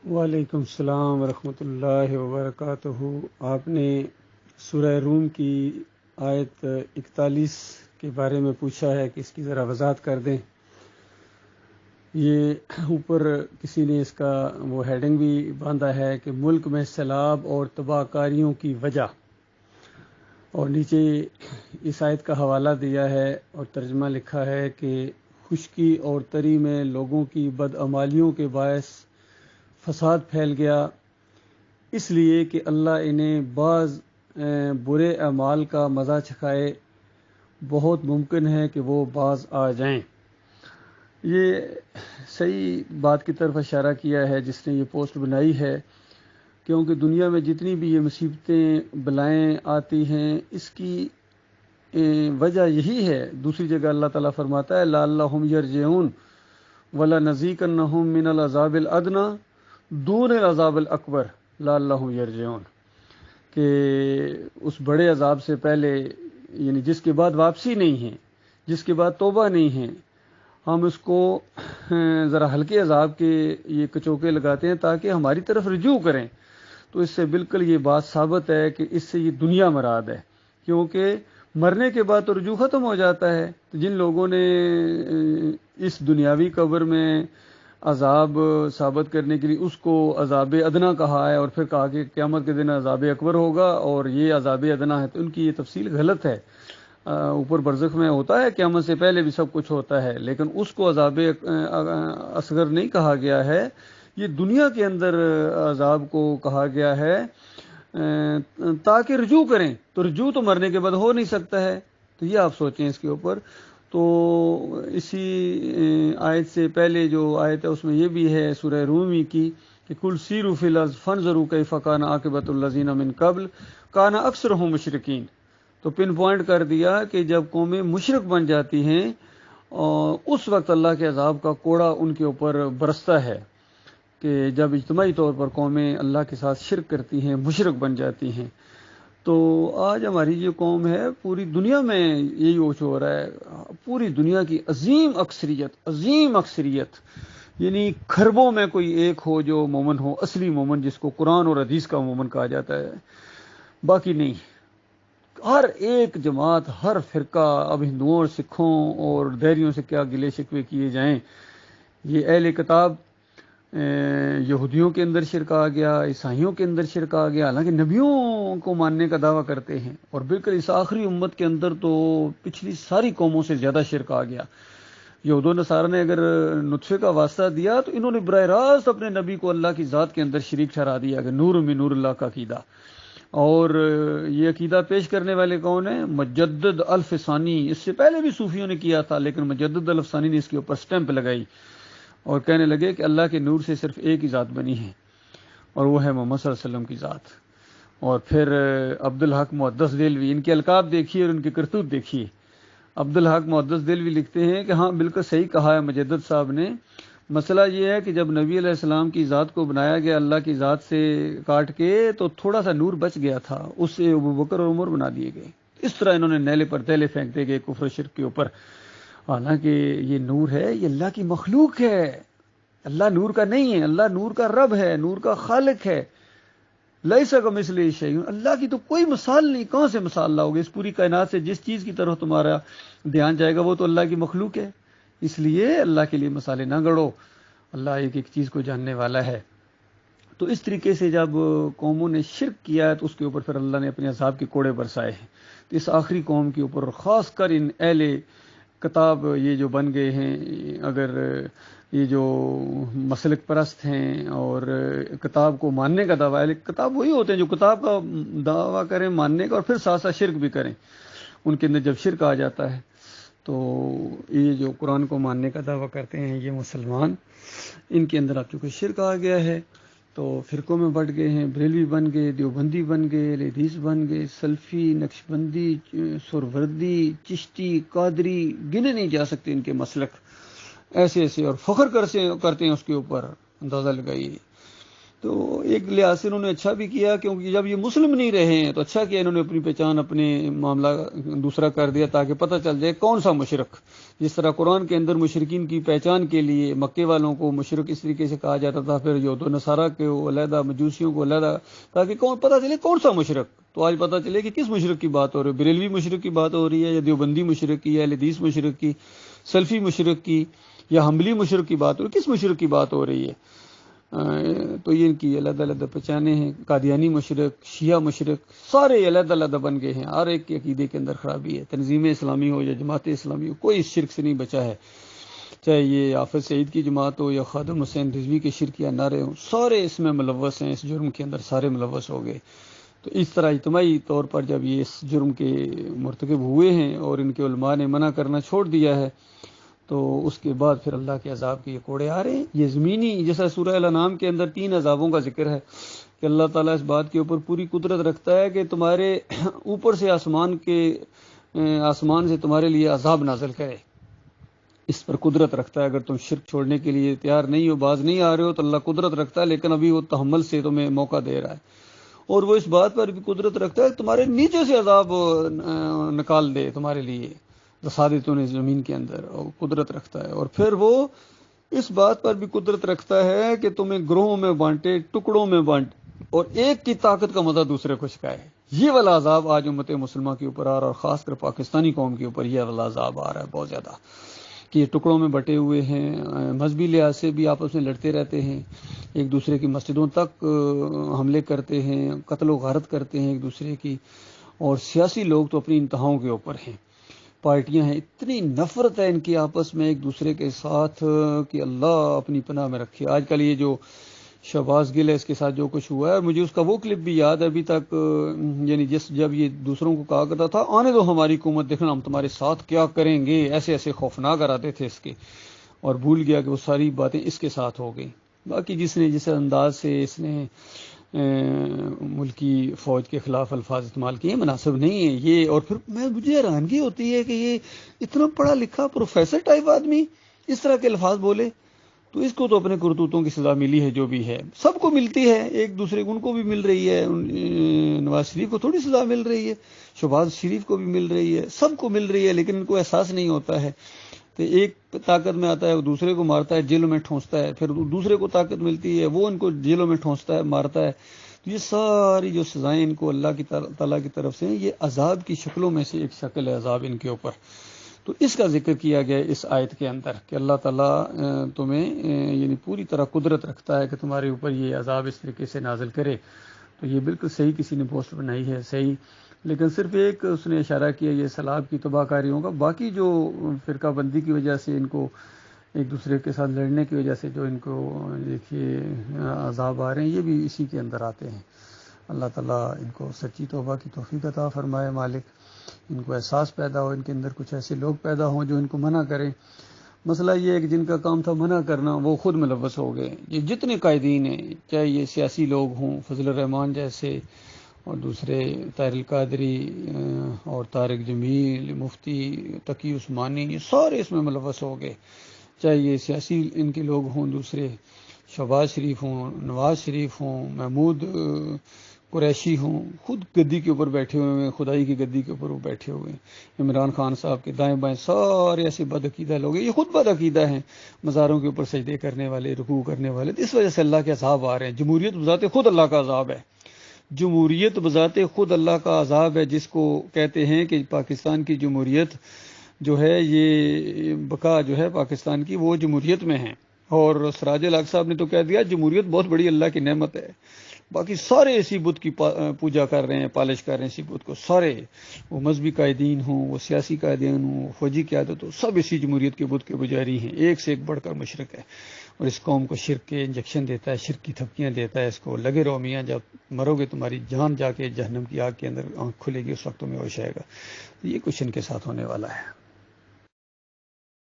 وعلیکم السلام ورحمۃ اللہ وبرکاتہ۔ آپ نے سورہ روم کی آیت 41 کے بارے میں پوچھا ہے کہ اس کی ذرا وضاحت کر دیں۔ یہ اوپر کسی نے اس کا وہ ہیڈنگ بھی باندھا ہے کہ ملک میں سیلاب اور تباہ کاریوں کی وجہ، اور نیچے اس آیت کا حوالہ دیا ہے اور ترجمہ لکھا ہے کہ خشکی اور تری میں لوگوں کی بدعمالیوں کے باعث فساد پھیل گیا، اس لیے کہ اللہ انہیں بعض برے اعمال کا مزہ چکھائے، بہت ممکن ہے کہ وہ باز آ جائیں۔ یہ صحیح بات کی طرف اشارہ کیا ہے جس نے یہ پوسٹ بنائی ہے، کیونکہ دنیا میں جتنی بھی یہ مصیبتیں بلائیں آتی ہیں اس کی وجہ یہی ہے۔ دوسری جگہ اللہ تعالیٰ فرماتا ہے لعلہم یرجعون وَلَنُذِیقَنَّہُم مِّنَ الْعَذَابِ الْأَدْنَىٰ دون العذاب الاکبر لعلہم یرجعون، کہ اس بڑے عذاب سے پہلے، یعنی جس کے بعد واپسی نہیں ہے، جس کے بعد توبہ نہیں ہے، ہم اس کو ذرا ہلکے عذاب کے یہ کچوکے لگاتے ہیں تاکہ ہماری طرف رجوع کریں۔ تو اس سے بالکل یہ بات ثابت ہے کہ اس سے یہ دنیا مراد ہے، کیونکہ مرنے کے بعد تو رجوع ختم ہو جاتا ہے۔ تو جن لوگوں نے اس دنیاوی قبر میں عذاب ثابت کرنے کے لیے اس کو عذاب ادنا کہا ہے اور پھر کہا کہ قیامت کے دن عذاب اکبر ہوگا اور یہ عذاب ادنا ہے، تو ان کی یہ تفصیل غلط ہے۔ اوپر برزخ میں ہوتا ہے، قیامت سے پہلے بھی سب کچھ ہوتا ہے، لیکن اس کو عذاب اصغر نہیں کہا گیا ہے، یہ دنیا کے اندر عذاب کو کہا گیا ہے تاکہ رجوع کریں۔ تو رجوع تو مرنے کے بعد ہو نہیں سکتا ہے، تو یہ آپ سوچیں اس کے اوپر۔ تو اسی آیت سے پہلے جو آیت ہے اس میں یہ بھی ہے سورہ رومی کی کہ کل سیروا فی الارض فانظروا کیف کان عاقبۃ الذین من قبل کان اکثرهم مشرکین۔ تو پن پوائنٹ کر دیا کہ جب قومیں مشرک بن جاتی ہیں اس وقت اللہ کے عذاب کا کوڑا ان کے اوپر برستا ہے، کہ جب اجتماعی طور پر قومیں اللہ کے ساتھ شرک کرتی ہیں، مشرک بن جاتی ہیں۔ تو آج ہماری جو قوم ہے پوری دنیا میں یہی ہو رہا ہے، پوری دنیا کی عظیم اکثریت، یعنی خربوں میں کوئی ایک ہو جو مومن ہو، اصلی مومن جس کو قرآن اور حدیث کا مومن کہا جاتا ہے، باقی نہیں۔ ہر ایک جماعت، ہر فرقہ، اب ہندوؤں اور سکھوں اور دہریوں سے کیا گلے شکوے کیے جائیں، یہ اہل کتاب یہودیوں کے اندر شرک آ گیا، عیسائیوں کے اندر شرک آ گیا، حالانکہ نبیوں کو ماننے کا دعویٰ کرتے ہیں، اور بالکل اس آخری امت کے اندر تو پچھلی ساری قوموں سے زیادہ شرک آ گیا۔ یہود و نصارہ نے اگر نطفے کا واسطہ دیا تو انہوں نے براہ راست اپنے نبی کو اللہ کی ذات کے اندر شریک ٹھہرا دیا کہ نور من نور اللہ کا عقیدہ۔ اور یہ عقیدہ پیش کرنے والے کون ہیں؟ مجدد الفسانی۔ اس سے پہلے بھی صوفیوں نے کیا تھا، لیکن مجدد الفسانی نے اس کے اوپر سٹیمپ لگائی اور کہنے لگے کہ اللہ کے نور سے صرف ایک ہی ذات بنی ہے اور وہ ہے محمد صلی اللہ علیہ وسلم کی ذات۔ اور پھر عبدالحق محدث دہلوی، ان کے القاب دیکھیے اور ان کی کرتوت دیکھیے۔ عبدالحق محدث دہلوی لکھتے ہیں کہ ہاں بالکل صحیح کہا ہے مجدد صاحب نے، مسئلہ یہ ہے کہ جب نبی علیہ السلام کی ذات کو بنایا گیا اللہ کی ذات سے کاٹ کے تو تھوڑا سا نور بچ گیا تھا، اس سے ابوبکر اور عمر بنا دیے گئے۔ اس طرح انہوں نے نیلے پر تیلے پھینکتے گئے کفر و شرک کے اوپر، حالانکہ یہ نور ہے، یہ اللہ کی مخلوق ہے، اللہ نور کا نہیں ہے، اللہ نور کا رب ہے، نور کا خالق ہے۔ لیس کمثلہ شیء، اللہ کی تو کوئی مثال نہیں، کہاں سے مثال لاؤ گے؟ اس پوری کائنات سے جس چیز کی طرف تمہارا دھیان جائے گا وہ تو اللہ کی مخلوق ہے، اس لیے اللہ کے لیے مثالیں نہ گڑو، اللہ ایک ایک چیز کو جاننے والا ہے۔ تو اس طریقے سے جب قوموں نے شرک کیا ہے تو اس کے اوپر پھر اللہ نے اپنے عذاب کے کوڑے برسائے ہیں۔ تو اس آخری قوم کے اوپر خاص کر ان اہل کتاب یہ جو بن گئے ہیں، اگر یہ جو مسلک پرست ہیں اور کتاب کو ماننے کا دعویٰ ہے، کتاب وہی ہوتے ہیں جو کتاب کا دعویٰ کریں ماننے کا اور پھر ساتھ ساتھ شرک بھی کریں، ان کے اندر جب شرک آ جاتا ہے تو یہ جو قرآن کو ماننے کا دعویٰ کرتے ہیں یہ مسلمان، ان کے اندر اب چونکہ شرک آ گیا ہے تو فرقوں میں بٹ گئے ہیں، بریلوی بن گئے، دیوبندی بن گئے، اہل حدیث بن گئے، سلفی، نقشبندی، سہروردی، چشتی، قادری، گنے نہیں جا سکتے ان کے مسلک ایسے ایسے، اور فخر کرتے ہیں اس کے اوپر، اندازہ لگائیے۔ تو ایک لحاظ سے انہوں نے اچھا بھی کیا، کیونکہ جب یہ مسلم نہیں رہے ہیں تو اچھا کیا انہوں نے اپنی پہچان اپنے معاملہ دوسرا کر دیا تاکہ پتہ چل جائے کون سا مشرک. جس طرح قرآن کے اندر مشرکین کی پہچان کے لیے مکے والوں کو مشرک اس طریقے سے کہا جاتا تھا، پھر یہود و نصارہ کو علیحدہ، مجوسیوں کو علیحدہ، تاکہ پتہ چلے کون سا مشرک. تو آج پتہ چلے کہ کس مشرک کی بات ہو رہی ہے، بریلوی مشرک کی بات ہو رہی ہے یا دیوبندی مشرک کی یا اہل حدیث مشرک کی، سلفی مشرک کی یا حنبلی مشرک کی بات ہو رہی ہے، کس مشرک کی بات ہو رہی ہے. تو یہ ان کی علیحدہ علیحدہ پہچانیں ہیں. قادیانی مشرک، شیعہ مشرک، سارے علیحدہ علیحدہ بن گئے ہیں. ہر ایک کے عقیدے کے اندر خرابی ہے. تنظیم اسلامی ہو یا جماعت اسلامی ہو، کوئی اس شرک سے نہیں بچا ہے. چاہے یہ حافظ سعید کی جماعت ہو یا خادم حسین رضوی کے شرکیہ نعرے ہوں، سارے اس میں ملوث ہیں. اس جرم کے اندر سارے ملوث ہو گئے. تو اس طرح اجتماعی طور پر جب یہ اس جرم کے مرتکب ہوئے ہیں اور ان کے علماء نے منع کرنا چھوڑ دیا ہے، تو اس کے بعد پھر اللہ کے عذاب کے یہ کوڑے آ رہے ہیں. یہ زمینی، جیسا سورہ الانعام کے اندر 3 عذابوں کا ذکر ہے کہ اللہ تعالیٰ اس بات کے اوپر پوری قدرت رکھتا ہے کہ تمہارے اوپر سے آسمان سے تمہارے لیے عذاب نازل کرے. اس پر قدرت رکھتا ہے. اگر تم شرک چھوڑنے کے لیے تیار نہیں ہو، باز نہیں آ رہے ہو، تو اللہ قدرت رکھتا ہے، لیکن ابھی وہ تحمل سے تمہیں موقع دے رہا ہے. اور وہ اس بات پر بھی قدرت رکھتا ہے کہ تمہارے نیچے سے عذاب نکال دے تمہارے لیے، دسادتوں نے زمین کے اندر، اور قدرت رکھتا ہے. اور پھر وہ اس بات پر بھی قدرت رکھتا ہے کہ تمہیں گروہوں میں بانٹے، ٹکڑوں میں بانٹے، اور ایک کی طاقت کا مزہ دوسرے کو چکھائے. یہ والا عذاب آج امت مسلمہ کے اوپر آ رہا، اور خاص کر پاکستانی قوم کے اوپر یہ والا عذاب آ رہا ہے بہت زیادہ، کہ یہ ٹکڑوں میں بٹے ہوئے ہیں. مذہبی لحاظ سے بھی آپس میں لڑتے رہتے ہیں، ایک دوسرے کی مسجدوں تک حملے کرتے ہیں، قتل و غارت کرتے ہیں ایک دوسرے کی. اور سیاسی لوگ تو اپنی انتہاؤں کے اوپر ہیں. پارٹیاں ہیں، اتنی نفرت ہے ان کی آپس میں ایک دوسرے کے ساتھ کہ اللہ اپنی پناہ میں رکھے. آج کل یہ جو شہباز گل ہے، اس کے ساتھ جو کچھ ہوا ہے، مجھے اس کا وہ کلپ بھی یاد ہے ابھی تک، یعنی جب یہ دوسروں کو کہا کرتا تھا آنے دو ہماری حکومت، دیکھنا ہم تمہارے ساتھ کیا کریں گے، ایسے ایسے خوفناک کراتے تھے اس کے، اور بھول گیا کہ وہ ساری باتیں اس کے ساتھ ہو گئی. باقی جس انداز سے اس نے ملکی فوج کے خلاف الفاظ استعمال کیے، مناسب نہیں ہے یہ. اور پھر مجھے حیرانگی ہوتی ہے کہ یہ اتنا پڑھا لکھا پروفیسر ٹائپ آدمی اس طرح کے الفاظ بولے. تو اس کو تو اپنے کرتوتوں کی سزا ملی ہے، جو بھی ہے سب کو ملتی ہے، ایک دوسرے کو ان کو بھی مل رہی ہے. نواز شریف کو تھوڑی سزا مل رہی ہے، شہباز شریف کو بھی مل رہی ہے، سب کو مل رہی ہے، لیکن ان کو احساس نہیں ہوتا ہے. تو ایک طاقت میں آتا ہے، وہ دوسرے کو مارتا ہے، جیلوں میں ٹھونستا ہے، پھر دوسرے کو طاقت ملتی ہے، وہ ان کو جیلوں میں ٹھونستا ہے، مارتا ہے. تو یہ ساری جو سزائیں ان کو اللہ کی تعالیٰ کی طرف سے ہیں، یہ عذاب کی شکلوں میں سے ایک شکل ہے عذاب ان کے اوپر. تو اس کا ذکر کیا گیا اس آیت کے اندر کہ اللہ تعالیٰ تمہیں یعنی پوری طرح قدرت رکھتا ہے کہ تمہارے اوپر یہ عذاب اس طریقے سے نازل کرے. تو یہ بالکل صحیح کسی نے پوسٹ بنائی ہے، صحیح، لیکن صرف ایک اس نے اشارہ کیا یہ سیلاب کی تباہ کاریوں کا. باقی جو فرقہ بندی کی وجہ سے ان کو ایک دوسرے کے ساتھ لڑنے کی وجہ سے جو ان کو دیکھیے عذاب آ رہے ہیں، یہ بھی اسی کے اندر آتے ہیں. اللہ تعالیٰ ان کو سچی توبہ کی توفیق عطا فرمائے. مالک ان کو احساس پیدا ہو، ان کے اندر کچھ ایسے لوگ پیدا ہوں جو ان کو منع کریں. مسئلہ یہ ہے کہ جن کا کام تھا منع کرنا، وہ خود ملوث ہو گئے. یہ جتنے قائدین ہیں، چاہے یہ سیاسی لوگ ہوں، فضل الرحمان جیسے، اور دوسرے طاہر القادری اور طارق جمیل، مفتی تقی عثمانی، یہ سارے اس میں ملوث ہو گئے. چاہے یہ سیاسی ان کے لوگ ہوں، دوسرے شہباز شریف ہوں، نواز شریف ہوں، محمود قریشی ہوں، خود گدی کے اوپر بیٹھے ہوئے ہیں، خدائی کی گدی کے اوپر وہ بیٹھے ہوئے ہیں. عمران خان صاحب کے دائیں بائیں سارے ایسے بدعقیدہ لوگ ہیں، یہ خود بدعقیدہ ہیں، مزاروں کے اوپر سجدے کرنے والے، رکوع کرنے والے. اس وجہ سے اللہ کے عذاب آ رہے ہیں. جمہوریت بذات خود اللہ کا عذاب ہے. جمہوریت بذات خود اللہ کا عذاب ہے، جس کو کہتے ہیں کہ پاکستان کی جمہوریت جو ہے، یہ بقا جو ہے پاکستان کی، وہ جمہوریت میں ہے. اور سراج الحق صاحب نے تو کہہ دیا جمہوریت بہت بڑی اللہ کی نعمت ہے. باقی سارے اسی بت کی پوجا کر رہے ہیں، پالش کر رہے ہیں اسی بت کو. سارے وہ مذہبی قائدین ہوں، وہ سیاسی قائدین ہوں، فوجی قیادت ہو، سب اسی جمہوریت کے بت کے پجاری ہیں. ایک سے ایک بڑھ کر مشرک ہے، اور اس قوم کو شرک کے انجیکشن دیتا ہے، شرک کی تھپکیاں دیتا ہے. اس کو لگے رہو میاں، جب مرو گے تمہاری جان جا کے جہنم کی آگ کے اندر آنکھ کھلے گی، اس وقت تمہیں ہوش آئے گا. یہ کچھ ان کے ساتھ ہونے والا ہے.